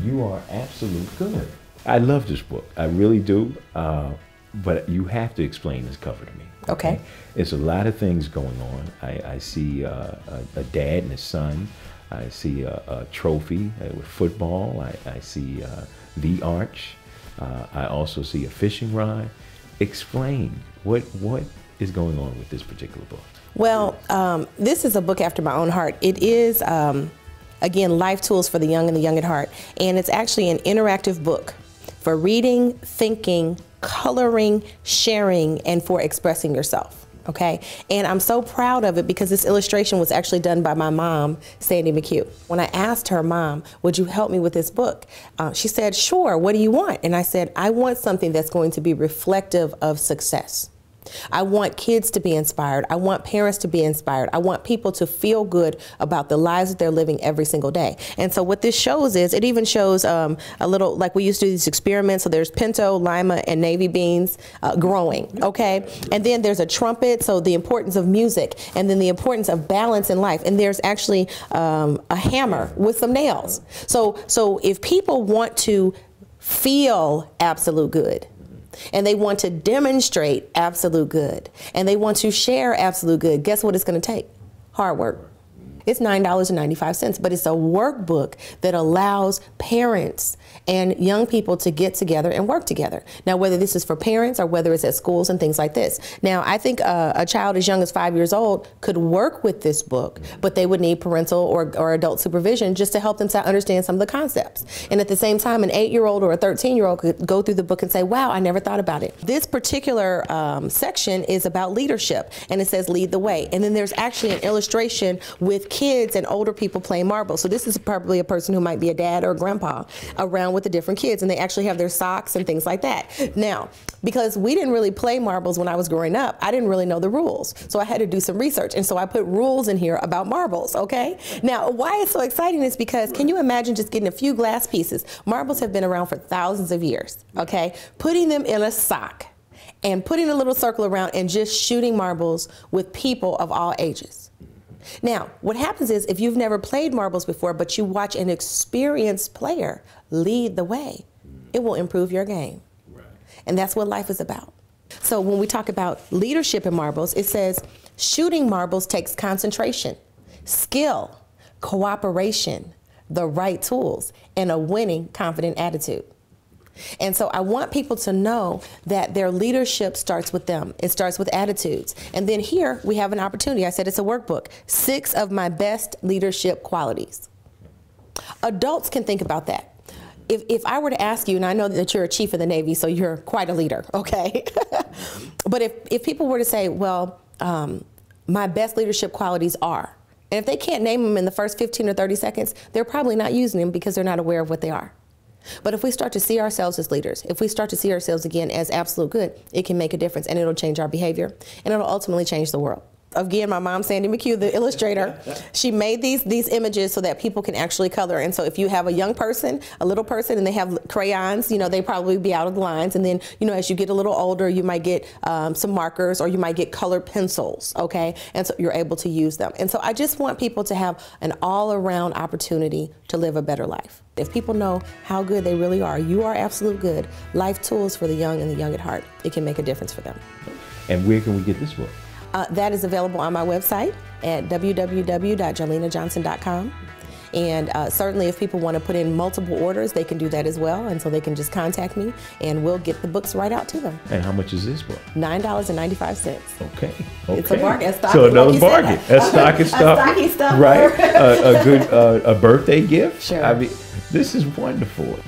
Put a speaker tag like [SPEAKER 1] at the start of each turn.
[SPEAKER 1] You are absolute good. I love this book. I really do. But you have to explain this cover to me.
[SPEAKER 2] Okay.
[SPEAKER 1] It's a lot of things going on. I see a dad and his son. I see a trophy with football. I see the arch. I also see a fishing rod. Explain what is going on with this particular book.
[SPEAKER 2] Well, this is a book after my own heart. It is, again, life tools for the young and the young at heart. And it's actually an interactive book for reading, thinking, coloring, sharing, and for expressing yourself. Okay, and I'm so proud of it because this illustration was actually done by my mom, Sandy McHugh. When I asked her, Mom, would you help me with this book? She said, sure, what do you want? And I said, I want something that's going to be reflective of success. I want kids to be inspired. I want parents to be inspired. I want people to feel good about the lives that they're living every single day. And so what this shows is, it even shows a little, like we used to do these experiments. So there's pinto, lima, and navy beans growing, okay? And then there's a trumpet, so the importance of music, and then the importance of balance in life. And there's actually a hammer with some nails. So if people want to feel absolute good, and they want to demonstrate absolute good, and they want to share absolute good, guess what it's going to take? Hard work. It's $9.95, but it's a workbook that allows parents and young people to get together and work together. Now, whether this is for parents or whether it's at schools and things like this. Now, I think a child as young as 5 years old could work with this book, but they would need parental or adult supervision just to help them to understand some of the concepts. And at the same time, an 8-year-old or a 13-year-old could go through the book and say, wow, I never thought about it. This particular section is about leadership, and it says lead the way. And then there's actually an illustration with kids and older people playing marbles. So this is probably a person who might be a dad or a grandpa around with the different kids, and they actually have their socks and things like that. Now, because we didn't really play marbles when I was growing up, I didn't really know the rules. So I had to do some research, and so I put rules in here about marbles, okay? Now, why it's so exciting is because, can you imagine just getting a few glass pieces? Marbles have been around for thousands of years, okay? Putting them in a sock and putting a little circle around and just shooting marbles with people of all ages. Now, what happens is, if you've never played marbles before, but you watch an experienced player lead the way, it will improve your game. Right. And that's what life is about. So when we talk about leadership in marbles, it says shooting marbles takes concentration, skill, cooperation, the right tools, and a winning, confident attitude. And so I want people to know that their leadership starts with them. It starts with attitudes. And then here we have an opportunity. I said it's a workbook. 6 of my best leadership qualities. Adults can think about that. If I were to ask you, and I know that you're a chief of the Navy, so you're quite a leader, okay? But if people were to say, well, my best leadership qualities are, and if they can't name them in the first 15 or 30 seconds, they're probably not using them because they're not aware of what they are. But if we start to see ourselves as leaders, if we start to see ourselves again as absolute good, it can make a difference, and it'll change our behavior, and it'll ultimately change the world. Again, my mom, Sandy McHugh, the illustrator, she made these images so that people can actually color. And so if you have a young person, a little person, and they have crayons, you know, they probably be out of the lines. And then, you know, as you get a little older, you might get some markers, or you might get colored pencils, okay? And so you're able to use them. And so I just want people to have an all-around opportunity to live a better life. If people know how good they really are, you are absolute good. Life tools for the young and the young at heart. It can make a difference for them.
[SPEAKER 1] And where can we get this book?
[SPEAKER 2] That is available on my website at www.jolenajohnson.com. And certainly if people want to put in multiple orders, they can do that as well. And so they can just contact me, and we'll get the books right out to them.
[SPEAKER 1] And how much is this book?
[SPEAKER 2] $9.95.
[SPEAKER 1] Okay.
[SPEAKER 2] It's a bargain.
[SPEAKER 1] So another bargain. A stocking stuffer.
[SPEAKER 2] A stocking stuffer.
[SPEAKER 1] Right. A good birthday gift.
[SPEAKER 2] Sure.
[SPEAKER 1] I mean, this is wonderful.